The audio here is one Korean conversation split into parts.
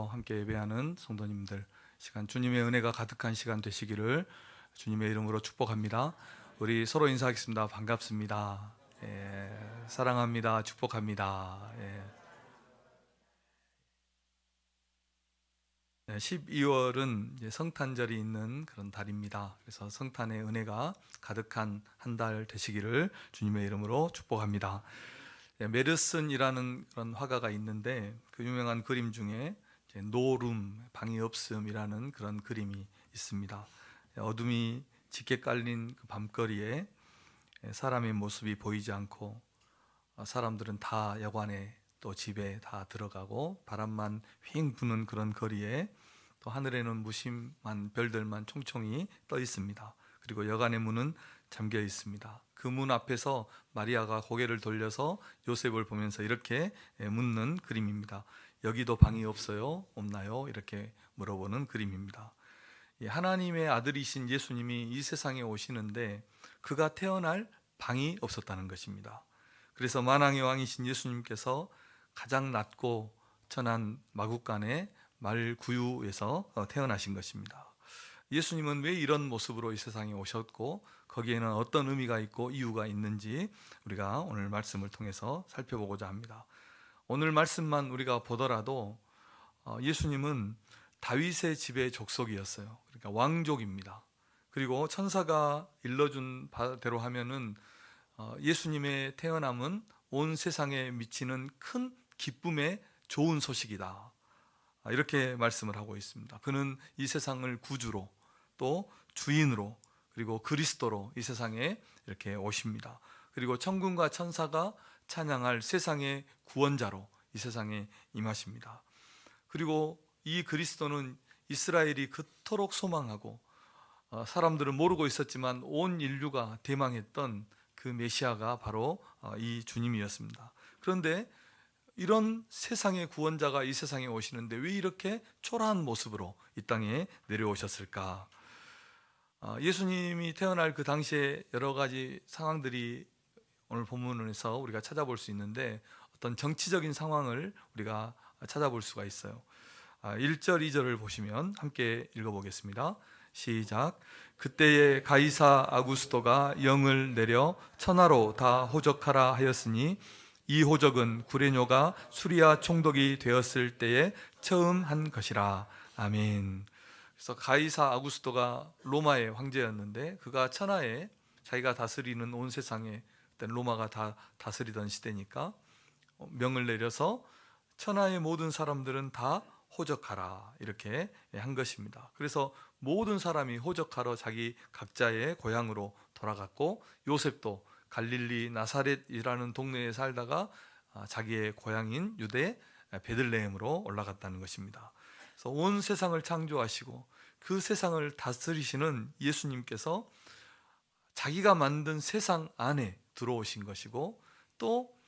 함께 예배하는 성도님들, 시간 주님의 은혜가 가득한 시간 되시기를 주님의 이름으로 축복합니다. 우리 서로 인사하겠습니다. 반갑습니다. 사랑합니다. 축복합니다. 12월은 성탄절이 있는 그런 달입니다. 그래서 성탄의 은혜가 가득한 한 달 되시기를 주님의 이름으로 축복합니다. 메르슨이라는 그런 화가가 있는데 그 유명한 그림 중에 노룸, 방이 없음이라는 그런 그림이 있습니다. 어둠이 짙게 깔린 그 밤거리에 사람의 모습이 보이지 않고 사람들은 다 여관에 또 집에 다 들어가고 바람만 휙 부는 그런 거리에 또 하늘에는 무심한 별들만 총총히 떠 있습니다. 그리고 여관의 문은 잠겨 있습니다. 그 문 앞에서 마리아가 고개를 돌려서 요셉을 보면서 이렇게 묻는 그림입니다. 여기도 방이 없어요? 없나요? 이렇게 물어보는 그림입니다. 하나님의 아들이신 예수님이 이 세상에 오시는데 그가 태어날 방이 없었다는 것입니다. 그래서 만왕의 왕이신 예수님께서 가장 낮고 천한 마국간의 말구유에서 태어나신 것입니다. 예수님은 왜 이런 모습으로 이 세상에 오셨고 거기에는 어떤 의미가 있고 이유가 있는지 우리가 오늘 말씀을 통해서 살펴보고자 합니다. 오늘 말씀만 우리가 보더라도 예수님은 다윗의 집의 족속이었어요. 그러니까 왕족입니다. 그리고 천사가 일러준 바대로 하면은 예수님의 태어남은 온 세상에 미치는 큰 기쁨의 좋은 소식이다, 이렇게 말씀을 하고 있습니다. 그는 이 세상을 구주로 또 주인으로 그리고 그리스도로 이 세상에 이렇게 오십니다. 그리고 천군과 천사가 찬양할 세상의 구원자로 이 세상에 임하십니다. 그리고 이 그리스도는 이스라엘이 그토록 소망하고 사람들은 모르고 있었지만 온 인류가 대망했던 그 메시아가 바로 이 주님이었습니다. 그런데 이런 세상의 구원자가 이 세상에 오시는데 왜 이렇게 초라한 모습으로 이 땅에 내려오셨을까? 예수님이 태어날 그 당시에 여러 가지 상황들이 오늘 본문에서 우리가 찾아볼 수 있는데 어떤 정치적인 상황을 우리가 찾아볼 수가 있어요. 1절, 2절을 보시면 함께 읽어보겠습니다. 시작. 그때에 가이사 아구스토가 영을 내려 천하로 다 호적하라 하였으니 이 호적은 구레뇨가 수리아 총독이 되었을 때에 처음 한 것이라. 아멘. 그래서 가이사 아구스토가 로마의 황제였는데 그가 천하에 자기가 다스리는 온 세상에 로마가 다 다스리던 시대니까 명을 내려서 천하의 모든 사람들은 다 호적하라, 이렇게 한 것입니다. 그래서 모든 사람이 호적하러 자기 각자의 고향으로 돌아갔고 요셉도 갈릴리 나사렛이라는 동네에 살다가 자기의 고향인 유대 베들레헴으로 올라갔다는 것입니다. 그래서 온 세상을 창조하시고 그 세상을 다스리시는 예수님께서 자기가 만든 세상 안에 들어오신 것이고 또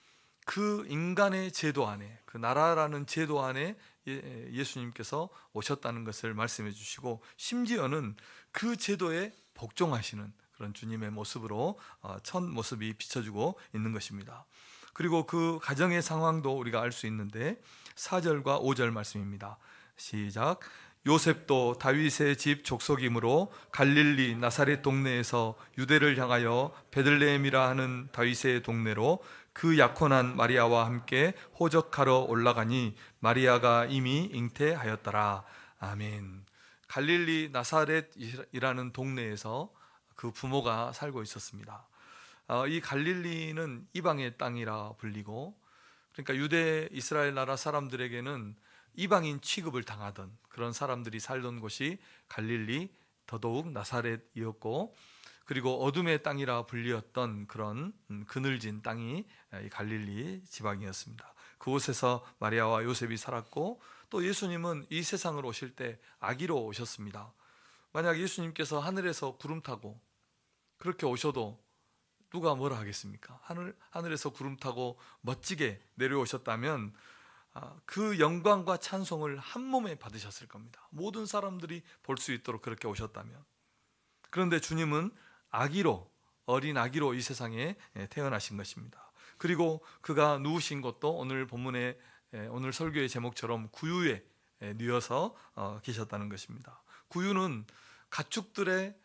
그 인간의 제도 안에, 그 나라라는 제도 안에 예수님께서 오셨다는 것을 말씀해 주시고 심지어는 그 제도에 복종하시는 그런 주님의 모습으로 첫 모습이 비춰주고 있는 것입니다. 그리고 그 가정의 상황도 우리가 알 수 있는데 4절과 5절 말씀입니다. 시작. 요셉도 다윗의 집 족속이므로 갈릴리 나사렛 동네에서 유대를 향하여 베들레헴이라 하는 다윗의 동네로 그 약혼한 마리아와 함께 호적하러 올라가니 마리아가 이미 잉태하였더라. 아멘. 갈릴리 나사렛이라는 동네에서 그 부모가 살고 있었습니다. 이 갈릴리는 이방의 땅이라 불리고, 그러니까 유대 이스라엘 나라 사람들에게는 이방인 취급을 당하던 그런 사람들이 살던 곳이 갈릴리, 더더욱 나사렛이었고, 그리고 어둠의 땅이라 불리었던 그런 그늘진 땅이 이 갈릴리 지방이었습니다. 그곳에서 마리아와 요셉이 살았고, 또 예수님은 이 세상을 오실 때 아기로 오셨습니다. 만약 예수님께서 하늘에서 구름 타고 그렇게 오셔도 누가 뭐라 하겠습니까? 하늘에서 구름 타고 멋지게 내려오셨다면 그 영광과 찬송을 한 몸에 받으셨을 겁니다. 모든 사람들이 볼 수 있도록 그렇게 오셨다면. 그런데 주님은 아기로, 어린 아기로 이 세상에 태어나신 것입니다. 그리고 그가 누우신 것도 오늘 본문의 오늘 설교의 제목처럼 구유에 뉘어서 계셨다는 것입니다. 구유는 가축들의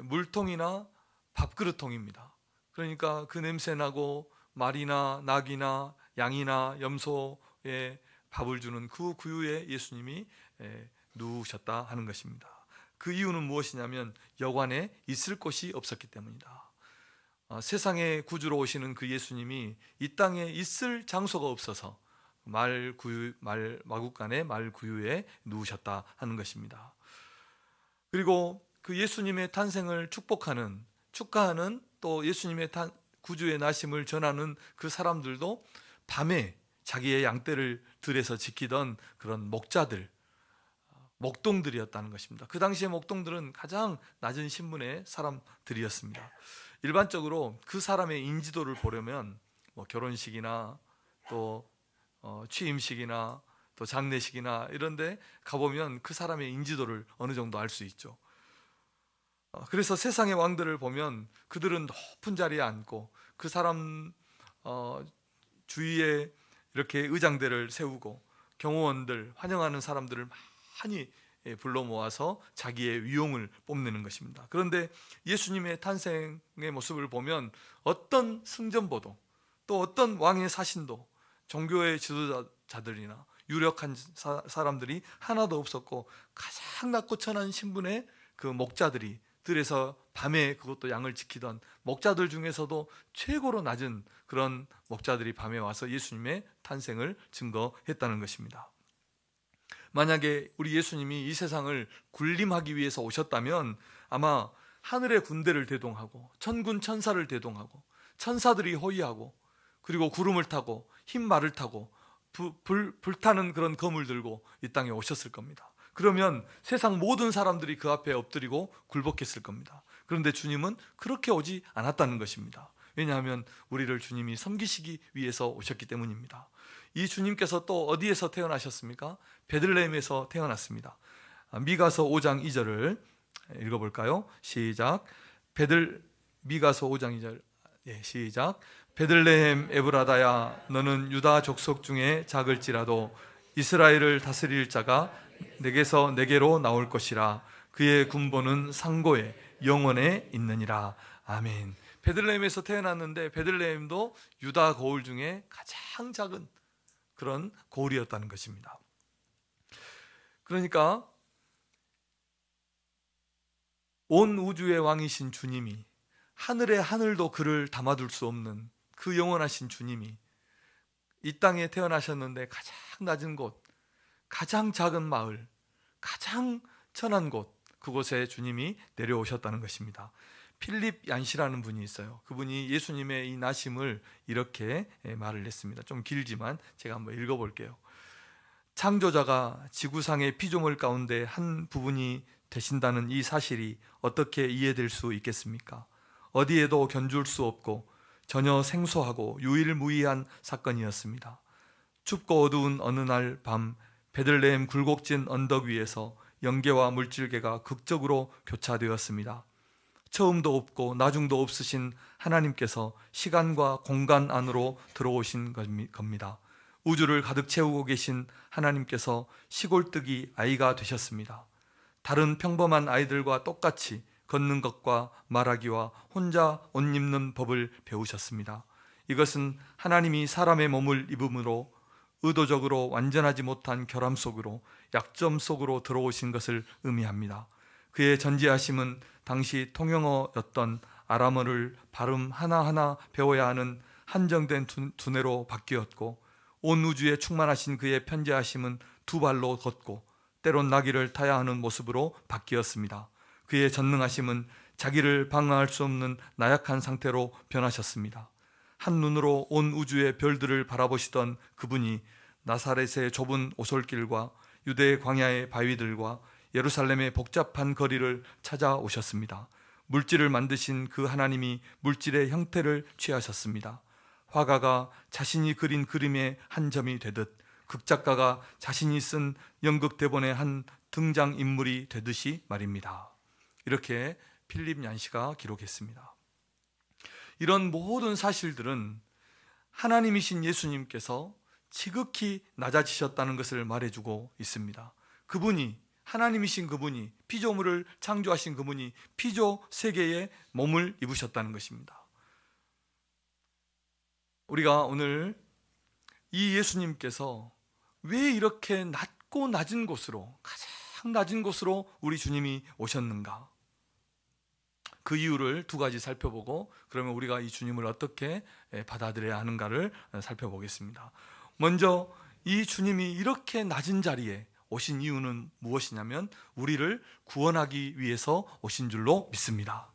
물통이나 밥그릇통입니다. 그러니까 그 냄새나고 말이나 낙이나 양이나 염소에 밥을 주는 그 구유에 예수님이 누우셨다 하는 것입니다. 그 이유는 무엇이냐면 여관에 있을 곳이 없었기 때문이다. 세상에 구주로 오시는 그 예수님이 이 땅에 있을 장소가 없어서 마국간의 말구유에 누우셨다 하는 것입니다. 그리고 그 예수님의 탄생을 축하하는 또 예수님의 구주의 나심을 전하는 그 사람들도 밤에 자기의 양떼를 들에서 지키던 그런 목동들이었다는 것입니다. 그 당시의 목동들은 가장 낮은 신분의 사람들이었습니다. 일반적으로 그 사람의 인지도를 보려면 결혼식이나 또 취임식이나 또 장례식이나 이런 데 가보면 그 사람의 인지도를 어느 정도 알 수 있죠. 그래서 세상의 왕들을 보면 그들은 높은 자리에 앉고 그 사람 주위에 이렇게 의장대를 세우고 경호원들, 환영하는 사람들을 많이 불러 모아서 자기의 위용을 뽐내는 것입니다. 그런데 예수님의 탄생의 모습을 보면 어떤 승전보도 또 어떤 왕의 사신도 종교의 지도자들이나 유력한 사람들이 하나도 없었고 가장 낮고 천한 신분의 그 목자들이 들에서 밤에 그것도 양을 지키던 목자들 중에서도 최고로 낮은 그런 목자들이 밤에 와서 예수님의 탄생을 증거했다는 것입니다. 만약에 우리 예수님이 이 세상을 군림하기 위해서 오셨다면 아마 하늘의 군대를 대동하고 천군 천사를 대동하고 천사들이 호위하고 그리고 구름을 타고 흰 말을 타고 불타는 그런 검을 들고 이 땅에 오셨을 겁니다. 그러면 세상 모든 사람들이 그 앞에 엎드리고 굴복했을 겁니다. 그런데 주님은 그렇게 오지 않았다는 것입니다. 왜냐하면 우리를 주님이 섬기시기 위해서 오셨기 때문입니다. 이 주님께서 또 어디에서 태어나셨습니까? 베들레헴에서 태어났습니다. 미가서 5장 2절을 읽어볼까요? 시작. 미가서 5장 2절 시작. 베들레헴 에브라다야, 너는 유다 족속 중에 작을지라도 이스라엘을 다스릴 자가 내게서 내게로 나올 것이라. 그의 군보는 상고에 영원에 있느니라. 아멘. 베들레헴에서 태어났는데 베들레헴도 유다 고을 중에 가장 작은 그런 고을이었다는 것입니다. 그러니까 온 우주의 왕이신 주님이, 하늘의 하늘도 그를 담아둘 수 없는 그 영원하신 주님이 이 땅에 태어나셨는데 가장 낮은 곳, 가장 작은 마을, 가장 천한 곳, 그곳에 주님이 내려오셨다는 것입니다. 필립 얀시라는 분이 있어요. 그분이 예수님의 이 나심을 이렇게 말을 했습니다. 좀 길지만 제가 한번 읽어볼게요. 창조자가 지구상의 피조물 가운데 한 부분이 되신다는 이 사실이 어떻게 이해될 수 있겠습니까? 어디에도 견줄 수 없고 전혀 생소하고 유일무이한 사건이었습니다. 춥고 어두운 어느 날 밤, 베들레헴 굴곡진 언덕 위에서 영계와 물질계가 극적으로 교차되었습니다. 처음도 없고 나중도 없으신 하나님께서 시간과 공간 안으로 들어오신 겁니다. 우주를 가득 채우고 계신 하나님께서 시골뜨기 아이가 되셨습니다. 다른 평범한 아이들과 똑같이 걷는 것과 말하기와 혼자 옷 입는 법을 배우셨습니다. 이것은 하나님이 사람의 몸을 입음으로 의도적으로 완전하지 못한 결함 속으로, 약점 속으로 들어오신 것을 의미합니다. 그의 전지하심은 당시 통영어였던 아람어를 발음 하나하나 배워야 하는 한정된 두뇌로 바뀌었고, 온 우주에 충만하신 그의 편재하심은 두 발로 걷고 때론 나귀를 타야 하는 모습으로 바뀌었습니다. 그의 전능하심은 자기를 방어할 수 없는 나약한 상태로 변하셨습니다. 한 눈으로 온 우주의 별들을 바라보시던 그분이 나사렛의 좁은 오솔길과 유대 광야의 바위들과 예루살렘의 복잡한 거리를 찾아오셨습니다. 물질을 만드신 그 하나님이 물질의 형태를 취하셨습니다. 화가가 자신이 그린 그림의 한 점이 되듯 극작가가 자신이 쓴 연극 대본의 한 등장인물이 되듯이 말입니다. 이렇게 필립 얀시가 기록했습니다. 이런 모든 사실들은 하나님이신 예수님께서 지극히 낮아지셨다는 것을 말해주고 있습니다. 그분이, 하나님이신 그분이, 피조물을 창조하신 그분이 피조 세계에 몸을 입으셨다는 것입니다. 우리가 오늘 이 예수님께서 왜 이렇게 낮고 낮은 곳으로, 가장 낮은 곳으로 우리 주님이 오셨는가? 그 이유를 두 가지 살펴보고, 그러면 우리가 이 주님을 어떻게 받아들여야 하는가를 살펴보겠습니다. 먼저 이 주님이 이렇게 낮은 자리에 오신 이유는 무엇이냐면 우리를 구원하기 위해서 오신 줄로 믿습니다.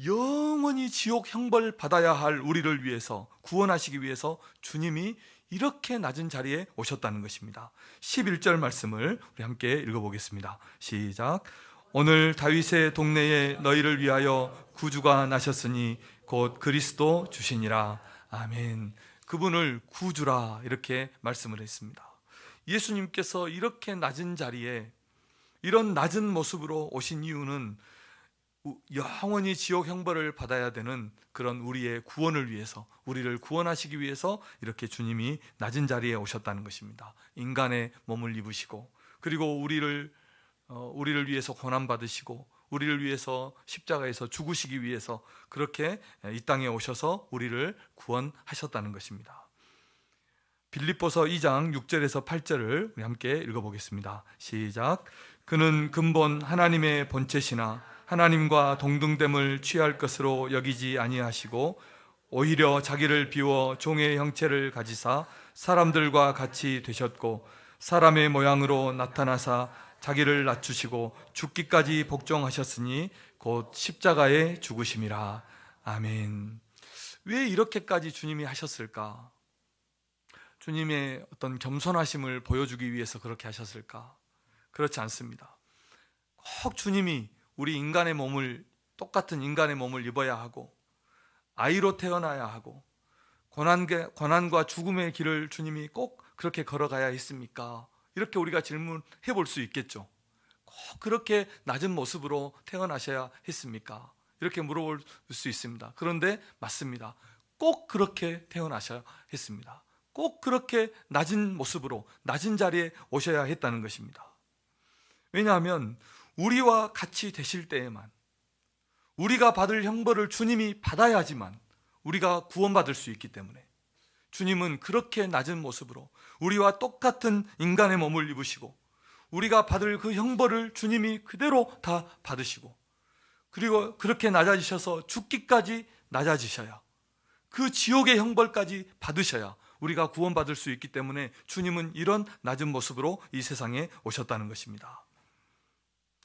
영원히 지옥 형벌 받아야 할 우리를 위해서, 구원하시기 위해서 주님이 이렇게 낮은 자리에 오셨다는 것입니다. 11절 말씀을 우리 함께 읽어보겠습니다. 시작. 오늘 다윗의 동네에 너희를 위하여 구주가 나셨으니 곧 그리스도 주시니라. 아멘. 그분을 구주라 이렇게 말씀을 했습니다. 예수님께서 이렇게 낮은 자리에 이런 낮은 모습으로 오신 이유는 영원히 지옥 형벌을 받아야 되는 그런 우리의 구원을 위해서, 우리를 구원하시기 위해서 이렇게 주님이 낮은 자리에 오셨다는 것입니다. 인간의 몸을 입으시고, 그리고 우리를 위해서 고난받으시고, 우리를 위해서 십자가에서 죽으시기 위해서 그렇게 이 땅에 오셔서 우리를 구원하셨다는 것입니다. 빌립보서 2장 6절에서 8절을 우리 함께 읽어보겠습니다. 시작. 그는 근본 하나님의 본체시나 하나님과 동등됨을 취할 것으로 여기지 아니하시고 오히려 자기를 비워 종의 형체를 가지사 사람들과 같이 되셨고 사람의 모양으로 나타나사 자기를 낮추시고 죽기까지 복종하셨으니 곧 십자가에 죽으심이라. 아멘. 왜 이렇게까지 주님이 하셨을까? 주님의 어떤 겸손하심을 보여주기 위해서 그렇게 하셨을까? 그렇지 않습니다. 꼭 주님이 우리 인간의 몸을, 똑같은 인간의 몸을 입어야 하고 아이로 태어나야 하고 고난과 죽음의 길을 주님이 꼭 그렇게 걸어가야 했습니까? 이렇게 우리가 질문해 볼 수 있겠죠. 꼭 그렇게 낮은 모습으로 태어나셔야 했습니까? 이렇게 물어볼 수 있습니다. 그런데 맞습니다. 꼭 그렇게 태어나셔야 했습니다. 꼭 그렇게 낮은 모습으로, 낮은 자리에 오셔야 했다는 것입니다. 왜냐하면 우리와 같이 되실 때에만, 우리가 받을 형벌을 주님이 받아야지만 우리가 구원받을 수 있기 때문에 주님은 그렇게 낮은 모습으로 우리와 똑같은 인간의 몸을 입으시고 우리가 받을 그 형벌을 주님이 그대로 다 받으시고, 그리고 그렇게 낮아지셔서 죽기까지 낮아지셔야, 그 지옥의 형벌까지 받으셔야 우리가 구원받을 수 있기 때문에 주님은 이런 낮은 모습으로 이 세상에 오셨다는 것입니다.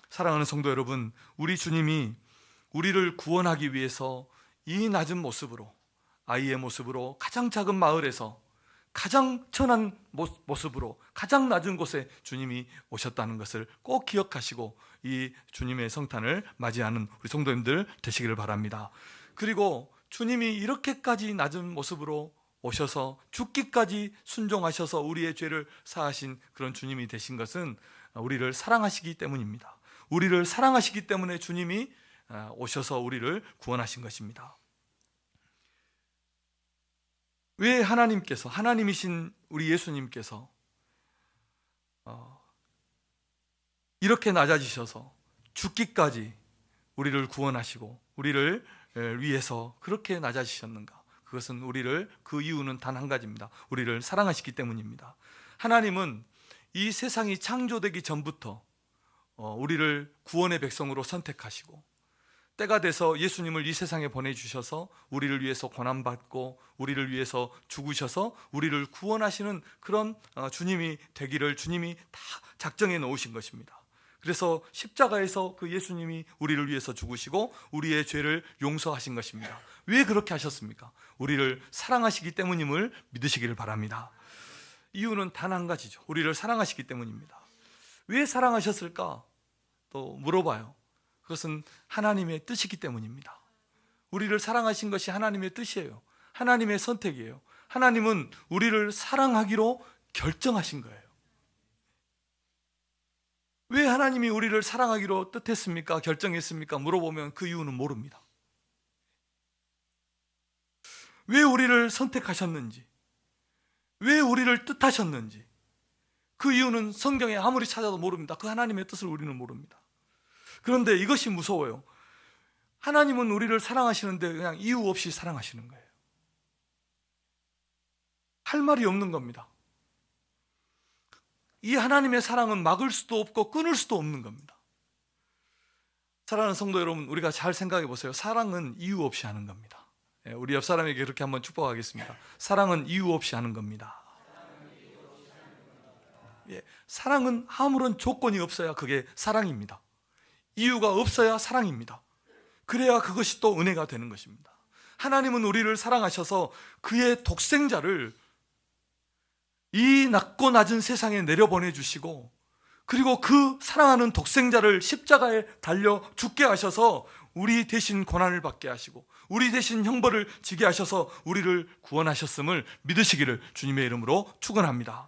사랑하는 성도 여러분, 우리 주님이 우리를 구원하기 위해서 이 낮은 모습으로, 아이의 모습으로 가장 작은 마을에서 가장 천한 모습으로 가장 낮은 곳에 주님이 오셨다는 것을 꼭 기억하시고 이 주님의 성탄을 맞이하는 우리 성도님들 되시기를 바랍니다. 그리고 주님이 이렇게까지 낮은 모습으로 오셔서 죽기까지 순종하셔서 우리의 죄를 사하신 그런 주님이 되신 것은 우리를 사랑하시기 때문입니다. 우리를 사랑하시기 때문에 주님이 오셔서 우리를 구원하신 것입니다. 왜 하나님이신 우리 예수님께서 이렇게 낮아지셔서 죽기까지 우리를 구원하시고 우리를 위해서 그렇게 낮아지셨는가? 그것은 그 이유는 단 한 가지입니다. 우리를 사랑하시기 때문입니다. 하나님은 이 세상이 창조되기 전부터 우리를 구원의 백성으로 선택하시고 때가 돼서 예수님을 이 세상에 보내주셔서 우리를 위해서 고난받고 우리를 위해서 죽으셔서 우리를 구원하시는 그런 주님이 되기를 주님이 다 작정해 놓으신 것입니다. 그래서 십자가에서 그 예수님이 우리를 위해서 죽으시고 우리의 죄를 용서하신 것입니다. 왜 그렇게 하셨습니까? 우리를 사랑하시기 때문임을 믿으시기를 바랍니다. 이유는 단 한 가지죠. 우리를 사랑하시기 때문입니다. 왜 사랑하셨을까? 또 물어봐요. 그것은 하나님의 뜻이기 때문입니다. 우리를 사랑하신 것이 하나님의 뜻이에요. 하나님의 선택이에요. 하나님은 우리를 사랑하기로 결정하신 거예요. 왜 하나님이 우리를 사랑하기로 뜻했습니까? 결정했습니까? 물어보면 그 이유는 모릅니다. 왜 우리를 선택하셨는지, 왜 우리를 뜻하셨는지 그 이유는 성경에 아무리 찾아도 모릅니다. 그 하나님의 뜻을 우리는 모릅니다. 그런데 이것이 무서워요. 하나님은 우리를 사랑하시는데 그냥 이유 없이 사랑하시는 거예요. 할 말이 없는 겁니다. 이 하나님의 사랑은 막을 수도 없고 끊을 수도 없는 겁니다. 사랑하는 성도 여러분, 우리가 잘 생각해 보세요. 사랑은 이유 없이 하는 겁니다. 우리 옆 사람에게 그렇게 한번 축복하겠습니다. 사랑은 이유 없이 하는 겁니다. 사랑은 아무런 조건이 없어야 그게 사랑입니다. 이유가 없어야 사랑입니다. 그래야 그것이 또 은혜가 되는 것입니다. 하나님은 우리를 사랑하셔서 그의 독생자를 이 낮고 낮은 세상에 내려보내주시고, 그리고 그 사랑하는 독생자를 십자가에 달려 죽게 하셔서 우리 대신 고난을 받게 하시고 우리 대신 형벌을 지게 하셔서 우리를 구원하셨음을 믿으시기를 주님의 이름으로 축원합니다.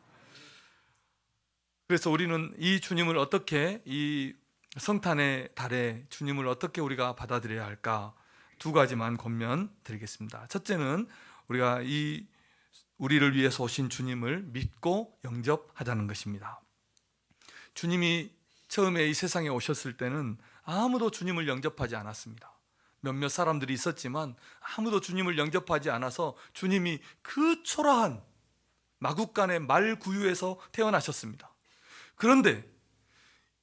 그래서 우리는 이 주님을 어떻게, 이 성탄의 달에 주님을 어떻게 우리가 받아들여야 할까, 두 가지만 권면 드리겠습니다. 첫째는 우리가 우리를 위해서 오신 주님을 믿고 영접하자는 것입니다. 주님이 처음에 이 세상에 오셨을 때는 아무도 주님을 영접하지 않았습니다. 몇몇 사람들이 있었지만 아무도 주님을 영접하지 않아서 주님이 그 초라한 마국간의 말구유에서 태어나셨습니다. 그런데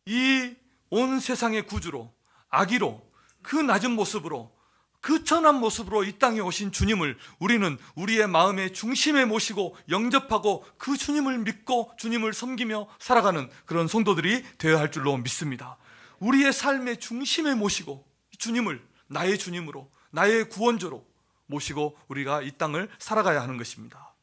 이 온 세상의 구주로, 아기로, 그 낮은 모습으로, 그 천한 모습으로 이 땅에 오신 주님을 우리는 우리의 마음의 중심에 모시고 영접하고 그 주님을 믿고 주님을 섬기며 살아가는 그런 성도들이 되어야 할 줄로 믿습니다. 우리의 삶의 중심에 모시고 주님을 나의 주님으로, 나의 구원자로 모시고 우리가 이 땅을 살아가야 하는 것입니다.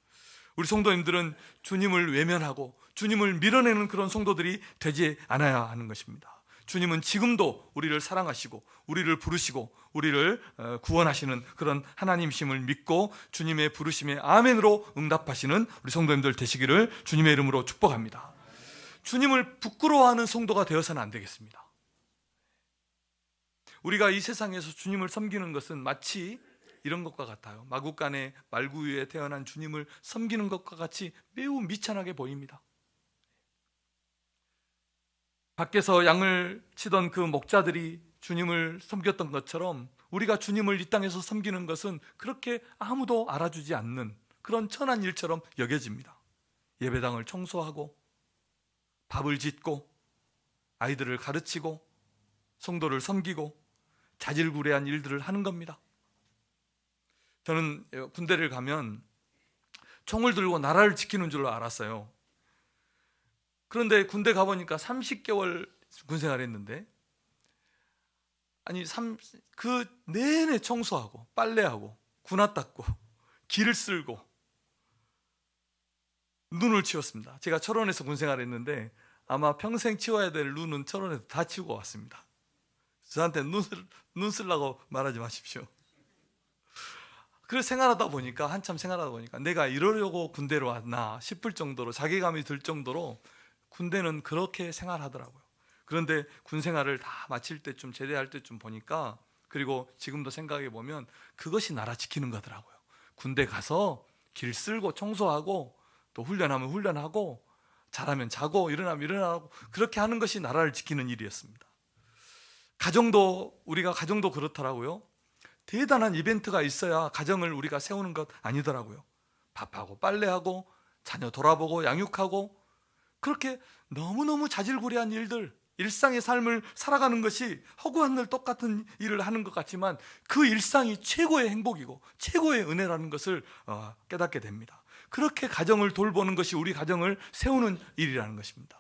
우리 성도님들은 주님을 외면하고 주님을 밀어내는 그런 성도들이 되지 않아야 하는 것입니다. 주님은 지금도 우리를 사랑하시고 우리를 부르시고 우리를 구원하시는 그런 하나님이심을 믿고 주님의 부르심에 아멘으로 응답하시는 우리 성도님들 되시기를 주님의 이름으로 축복합니다. 주님을 부끄러워하는 성도가 되어서는 안 되겠습니다. 우리가 이 세상에서 주님을 섬기는 것은 마치 이런 것과 같아요. 마국간의 말구유에 태어난 주님을 섬기는 것과 같이 매우 미천하게 보입니다. 밖에서 양을 치던 그 목자들이 주님을 섬겼던 것처럼 우리가 주님을 이 땅에서 섬기는 것은 그렇게 아무도 알아주지 않는 그런 천한 일처럼 여겨집니다. 예배당을 청소하고 밥을 짓고 아이들을 가르치고 성도를 섬기고 자질구레한 일들을 하는 겁니다. 저는 군대를 가면 총을 들고 나라를 지키는 줄로 알았어요. 그런데 군대 가보니까 30개월 군생활 했는데, 아니 그 내내 청소하고 빨래하고 군화 닦고 길을 쓸고 눈을 치웠습니다. 제가 철원에서 군생활 했는데 아마 평생 치워야 될 눈은 철원에서 다 치우고 왔습니다. 저한테 눈 쓰려고 말하지 마십시오. 그래서 생활하다 보니까, 한참 생활하다 보니까 내가 이러려고 군대로 왔나 싶을 정도로 자괴감이 들 정도로 군대는 그렇게 생활하더라고요. 그런데 군 생활을 다 마칠 때쯤, 제대할 때쯤 보니까, 그리고 지금도 생각해 보면 그것이 나라 지키는 거더라고요. 군대 가서 길 쓸고 청소하고 또 훈련하면 훈련하고 잘하면 자고 일어나면 일어나고 그렇게 하는 것이 나라를 지키는 일이었습니다. 우리가 가정도 그렇더라고요. 대단한 이벤트가 있어야 가정을 우리가 세우는 것 아니더라고요. 밥하고 빨래하고 자녀 돌아보고 양육하고 그렇게 너무너무 자질구레한 일들, 일상의 삶을 살아가는 것이 허구한 늘 똑같은 일을 하는 것 같지만 그 일상이 최고의 행복이고 최고의 은혜라는 것을 깨닫게 됩니다. 그렇게 가정을 돌보는 것이 우리 가정을 세우는 일이라는 것입니다.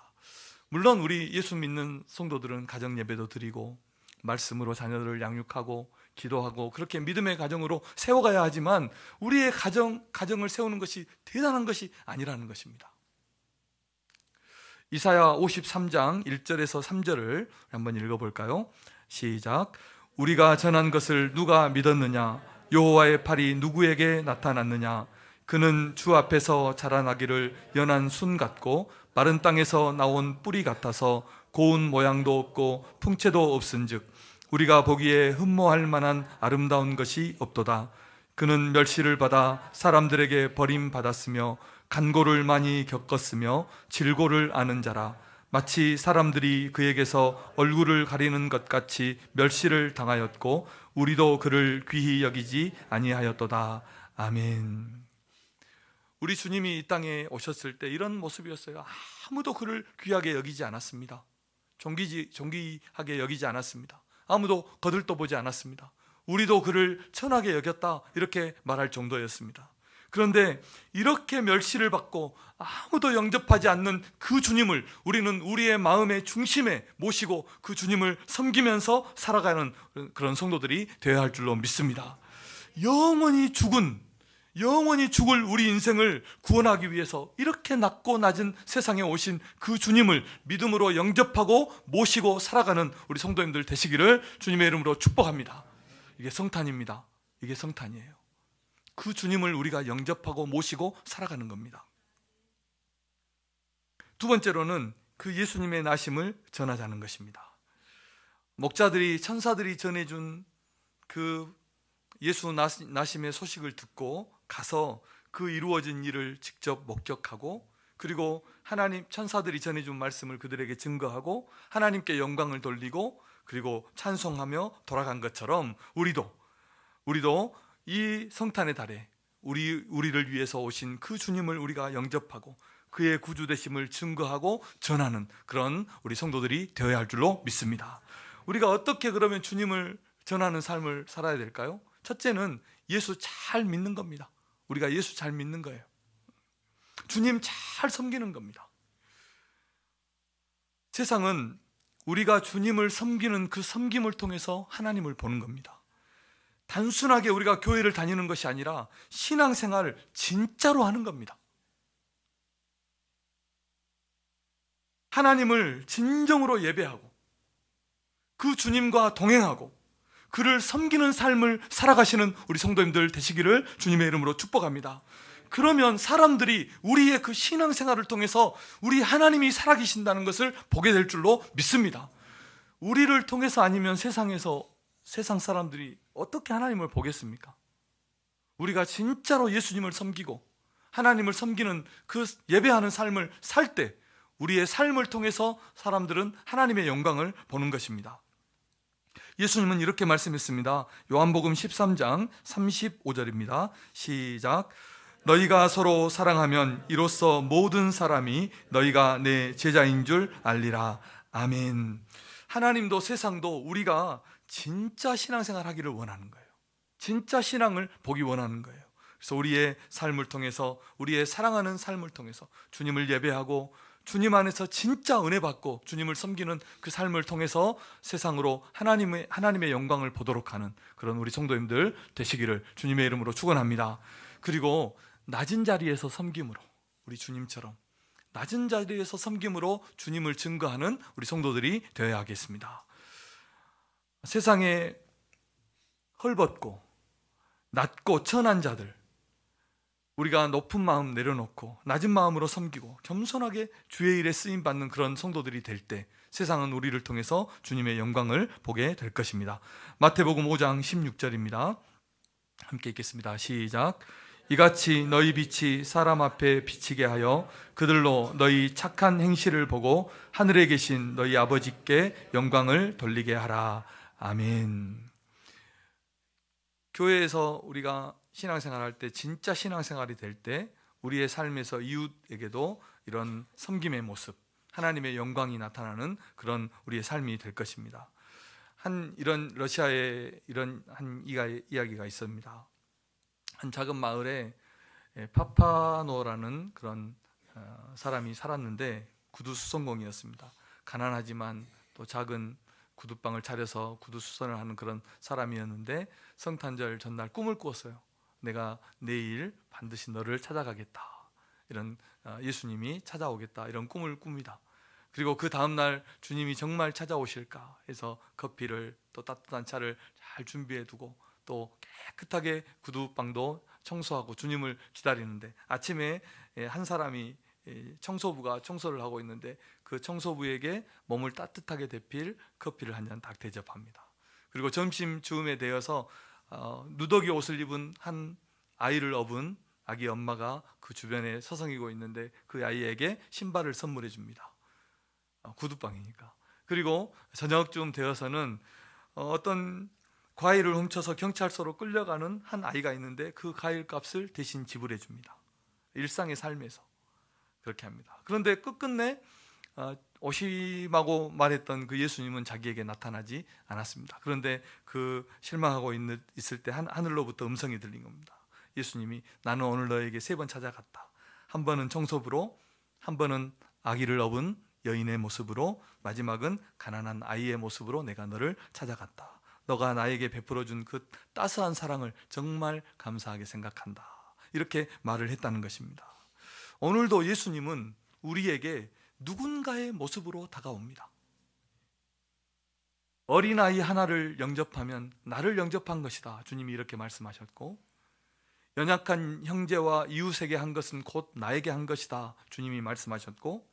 물론 우리 예수 믿는 성도들은 가정 예배도 드리고 말씀으로 자녀들을 양육하고 기도하고 그렇게 믿음의 가정으로 세워가야 하지만 우리의 가정을 세우는 것이 대단한 것이 아니라는 것입니다. 이사야 53장 1절에서 3절을 한번 읽어볼까요? 시작. 우리가 전한 것을 누가 믿었느냐? 여호와의 팔이 누구에게 나타났느냐? 그는 주 앞에서 자라나기를 연한 순 같고 마른 땅에서 나온 뿌리 같아서 고운 모양도 없고 풍채도 없은즉 우리가 보기에 흠모할 만한 아름다운 것이 없도다. 그는 멸시를 받아 사람들에게 버림받았으며 간고를 많이 겪었으며 질고를 아는 자라. 마치 사람들이 그에게서 얼굴을 가리는 것 같이 멸시를 당하였고 우리도 그를 귀히 여기지 아니하였도다. 아멘. 우리 주님이 이 땅에 오셨을 때 이런 모습이었어요. 아무도 그를 귀하게 여기지 않았습니다. 존귀하게 여기지 않았습니다. 아무도 거들떠보지 않았습니다. 우리도 그를 천하게 여겼다, 이렇게 말할 정도였습니다. 그런데 이렇게 멸시를 받고 아무도 영접하지 않는 그 주님을 우리는 우리의 마음의 중심에 모시고 그 주님을 섬기면서 살아가는 그런 성도들이 되어야 할 줄로 믿습니다. 영원히 죽을 우리 인생을 구원하기 위해서 이렇게 낮고 낮은 세상에 오신 그 주님을 믿음으로 영접하고 모시고 살아가는 우리 성도님들 되시기를 주님의 이름으로 축복합니다. 이게 성탄입니다. 이게 성탄이에요. 그 주님을 우리가 영접하고 모시고 살아가는 겁니다. 두 번째로는 그 예수님의 나심을 전하자는 것입니다. 목자들이, 천사들이 전해준 그 예수 나심의 소식을 듣고 가서 그 이루어진 일을 직접 목격하고, 그리고 하나님 천사들이 전해준 말씀을 그들에게 증거하고 하나님께 영광을 돌리고 그리고 찬송하며 돌아간 것처럼 우리도 이 성탄의 달에 우리를 위해서 오신 그 주님을 우리가 영접하고 그의 구주되심을 증거하고 전하는 그런 우리 성도들이 되어야 할 줄로 믿습니다. 우리가 어떻게 그러면 주님을 전하는 삶을 살아야 될까요? 첫째는 예수 잘 믿는 겁니다. 우리가 예수 잘 믿는 거예요. 주님 잘 섬기는 겁니다. 세상은 우리가 주님을 섬기는 그 섬김을 통해서 하나님을 보는 겁니다. 단순하게 우리가 교회를 다니는 것이 아니라 신앙생활을 진짜로 하는 겁니다. 하나님을 진정으로 예배하고 그 주님과 동행하고 그를 섬기는 삶을 살아가시는 우리 성도님들 되시기를 주님의 이름으로 축복합니다. 그러면 사람들이 우리의 그 신앙생활을 통해서 우리 하나님이 살아계신다는 것을 보게 될 줄로 믿습니다. 우리를 통해서 아니면 세상 사람들이 어떻게 하나님을 보겠습니까? 우리가 진짜로 예수님을 섬기고 하나님을 섬기는 그 예배하는 삶을 살 때 우리의 삶을 통해서 사람들은 하나님의 영광을 보는 것입니다. 예수님은 이렇게 말씀했습니다. 요한복음 13장 35절입니다. 시작. 너희가 서로 사랑하면 이로써 모든 사람이 너희가 내 제자인 줄 알리라. 아멘. 하나님도 세상도 우리가 진짜 신앙생활 하기를 원하는 거예요. 진짜 신앙을 보기 원하는 거예요. 그래서 우리의 삶을 통해서, 우리의 사랑하는 삶을 통해서 주님을 예배하고 주님 안에서 진짜 은혜 받고 주님을 섬기는 그 삶을 통해서 세상으로 하나님의 영광을 보도록 하는 그런 우리 성도님들 되시기를 주님의 이름으로 축원합니다. 그리고 낮은 자리에서 섬김으로, 우리 주님처럼 낮은 자리에서 섬김으로 주님을 증거하는 우리 성도들이 되어야 하겠습니다. 세상에 헐벗고 낮고 천한 자들, 우리가 높은 마음 내려놓고 낮은 마음으로 섬기고 겸손하게 주의 일에 쓰임받는 그런 성도들이 될 때 세상은 우리를 통해서 주님의 영광을 보게 될 것입니다. 마태복음 5장 16절입니다. 함께 읽겠습니다. 시작. 이같이 너희 빛이 사람 앞에 비치게 하여 그들로 너희 착한 행실을 보고 하늘에 계신 너희 아버지께 영광을 돌리게 하라. 아멘. 교회에서 우리가 신앙생활 할 때, 진짜 신앙생활이 될 때 우리의 삶에서 이웃에게도 이런 섬김의 모습, 하나님의 영광이 나타나는 그런 우리의 삶이 될 것입니다. 이런 러시아에 이런 이야기가 있습니다. 한 작은 마을에 파파노라는 그런 사람이 살았는데 구두수선공이었습니다. 가난하지만 또 작은 구두방을 차려서 구두수선을 하는 그런 사람이었는데 성탄절 전날 꿈을 꾸었어요. 내가 내일 반드시 너를 찾아가겠다, 이런 예수님이 찾아오겠다, 이런 꿈을 꿉니다. 그리고 그 다음날 주님이 정말 찾아오실까 해서 커피를 또 따뜻한 차를 잘 준비해 두고 또 깨끗하게 구두방도 청소하고 주님을 기다리는데, 아침에 한 사람이 청소부가 청소를 하고 있는데 그 청소부에게 몸을 따뜻하게 데필 커피를 한 잔 딱 대접합니다. 그리고 점심 즈음에 되어서 누더기 옷을 입은 한 아이를 업은 아기 엄마가 그 주변에 서성이고 있는데 그 아이에게 신발을 선물해 줍니다. 구두방이니까. 그리고 저녁쯤 되어서는 어떤 과일을 훔쳐서 경찰서로 끌려가는 한 아이가 있는데 그 과일 값을 대신 지불해 줍니다. 일상의 삶에서 그렇게 합니다. 그런데 끝끝내 오심하고 말했던 그 예수님은 자기에게 나타나지 않았습니다. 그런데 그 실망하고 있을 때 하늘로부터 음성이 들린 겁니다. 예수님이 나는 오늘 너에게 3번 찾아갔다. 한 번은 청소부로, 한 번은 아기를 업은 여인의 모습으로, 마지막은 가난한 아이의 모습으로 내가 너를 찾아갔다. 너가 나에게 베풀어준 그 따스한 사랑을 정말 감사하게 생각한다. 이렇게 말을 했다는 것입니다. 오늘도 예수님은 우리에게 누군가의 모습으로 다가옵니다. 어린아이 하나를 영접하면 나를 영접한 것이다. 주님이 이렇게 말씀하셨고, 연약한 형제와 이웃에게 한 것은 곧 나에게 한 것이다. 주님이 말씀하셨고,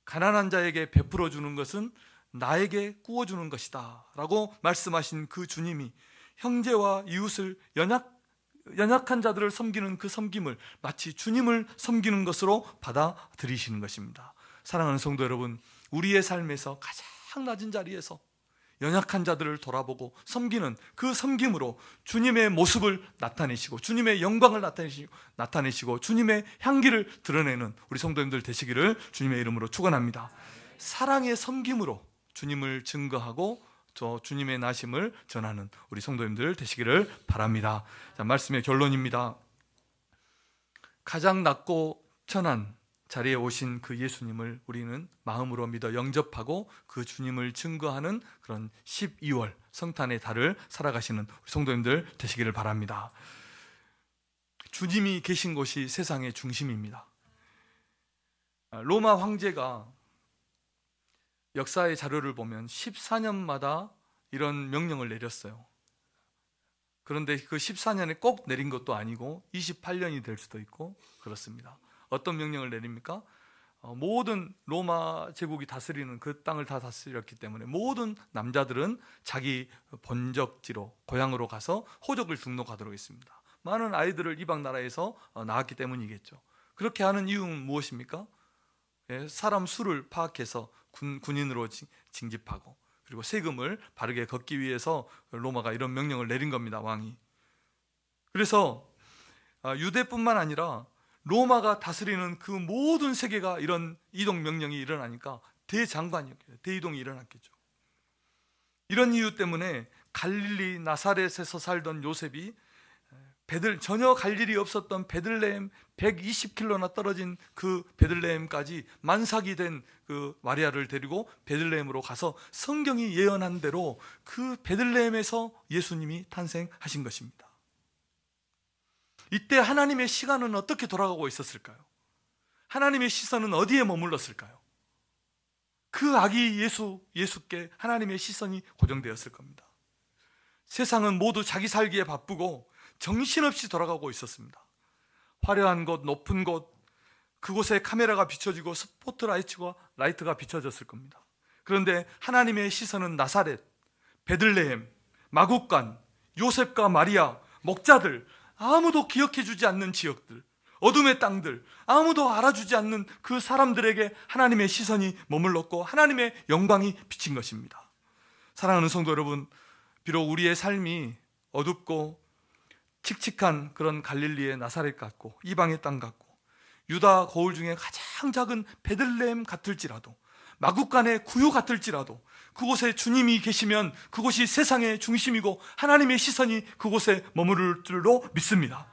가난한 자에게 베풀어 주는 것은 나에게 구워주는 것이다 라고 말씀하신 그 주님이 형제와 이웃을 연약한 자들을 섬기는 그 섬김을 마치 주님을 섬기는 것으로 받아들이시는 것입니다. 사랑하는 성도 여러분, 우리의 삶에서 가장 낮은 자리에서 연약한 자들을 돌아보고 섬기는 그 섬김으로 주님의 모습을 나타내시고 주님의 영광을 나타내시고 주님의 향기를 드러내는 우리 성도님들 되시기를 주님의 이름으로 축원합니다. 사랑의 섬김으로 주님을 증거하고 저 주님의 나심을 전하는 우리 성도님들 되시기를 바랍니다. 자, 말씀의 결론입니다. 가장 낮고 천한 자리에 오신 그 예수님을 우리는 마음으로 믿어 영접하고 그 주님을 증거하는 그런 12월 성탄의 달을 살아가시는 우리 성도님들 되시기를 바랍니다. 주님이 계신 곳이 세상의 중심입니다. 로마 황제가 역사의 자료를 보면 14년마다 이런 명령을 내렸어요. 그런데 그 14년에 꼭 내린 것도 아니고 28년이 될 수도 있고 그렇습니다. 어떤 명령을 내립니까? 모든 로마 제국이 다스리는 그 땅을 다 다스렸기 때문에 모든 남자들은 자기 본적지로 고향으로 가서 호적을 등록하도록 했습니다. 많은 아이들을 이방 나라에서 낳았기 때문이겠죠. 그렇게 하는 이유는 무엇입니까? 사람 수를 파악해서 군인으로 징집하고 그리고 세금을 바르게 걷기 위해서 로마가 이런 명령을 내린 겁니다. 왕이. 그래서 유대뿐만 아니라 로마가 다스리는 그 모든 세계가 이런 이동 명령이 일어나니까 대이동이 일어났겠죠. 이런 이유 때문에 갈릴리 나사렛에서 살던 요셉이 전혀 갈 일이 없었던 베들레헴 120km나 떨어진 그 베들레헴까지 만삭이 된 그 마리아를 데리고 베들레헴으로 가서 성경이 예언한 대로 그 베들레헴에서 예수님이 탄생하신 것입니다. 이때 하나님의 시간은 어떻게 돌아가고 있었을까요? 하나님의 시선은 어디에 머물렀을까요? 그 아기 예수께 하나님의 시선이 고정되었을 겁니다. 세상은 모두 자기 살기에 바쁘고 정신없이 돌아가고 있었습니다. 화려한 곳, 높은 곳, 그곳에 카메라가 비춰지고 스포트라이트가 비춰졌을 겁니다. 그런데 하나님의 시선은 나사렛, 베들레헴, 마국간, 요셉과 마리아, 목자들, 아무도 기억해주지 않는 지역들, 어둠의 땅들, 아무도 알아주지 않는 그 사람들에게 하나님의 시선이 머물렀고 하나님의 영광이 비친 것입니다. 사랑하는 성도 여러분, 비록 우리의 삶이 어둡고 칙칙한 그런 갈릴리의 나사렛 같고 이방의 땅 같고 유다 거울 중에 가장 작은 베들레헴 같을지라도 마국간의 구유 같을지라도 그곳에 주님이 계시면 그곳이 세상의 중심이고 하나님의 시선이 그곳에 머무를 줄로 믿습니다.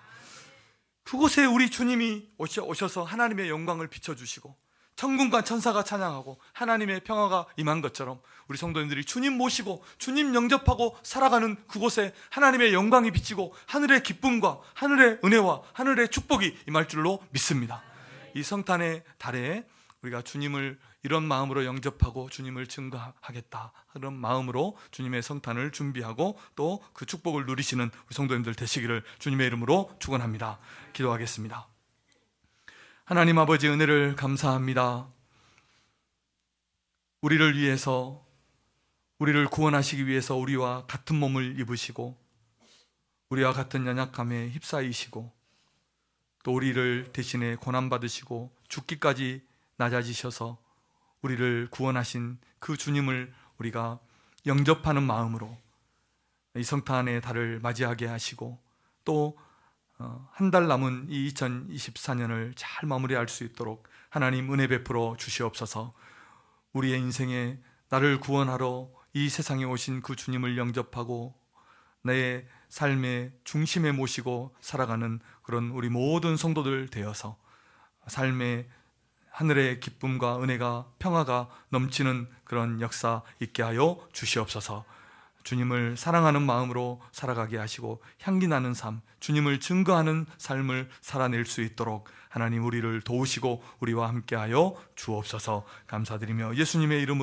그곳에 우리 주님이 오셔서 하나님의 영광을 비춰주시고 천군과 천사가 찬양하고 하나님의 평화가 임한 것처럼 우리 성도님들이 주님 모시고 주님 영접하고 살아가는 그곳에 하나님의 영광이 비치고 하늘의 기쁨과 하늘의 은혜와 하늘의 축복이 임할 줄로 믿습니다. 이 성탄의 달에 우리가 주님을 이런 마음으로 영접하고 주님을 증거하겠다 그런 마음으로 주님의 성탄을 준비하고 또 그 축복을 누리시는 우리 성도님들 되시기를 주님의 이름으로 축원합니다. 기도하겠습니다. 하나님 아버지, 은혜를 감사합니다. 우리를 위해서, 우리를 구원하시기 위해서 우리와 같은 몸을 입으시고 우리와 같은 연약함에 휩싸이시고 또 우리를 대신에 고난받으시고 죽기까지 낮아지셔서 우리를 구원하신 그 주님을 우리가 영접하는 마음으로 이 성탄의 달을 맞이하게 하시고 또 한 달 남은 이 2024년을 잘 마무리할 수 있도록 하나님 은혜 베풀어 주시옵소서. 우리의 인생에 나를 구원하러 이 세상에 오신 그 주님을 영접하고 내 삶의 중심에 모시고 살아가는 그런 우리 모든 성도들 되어서 삶의 하늘의 기쁨과 은혜가 평화가 넘치는 그런 역사 있게 하여 주시옵소서. 주님을 사랑하는 마음으로 살아가게 하시고 향기 나는 삶, 주님을 증거하는 삶을 살아낼 수 있도록 하나님 우리를 도우시고 우리와 함께하여 주옵소서. 감사드리며 예수님의 이름으로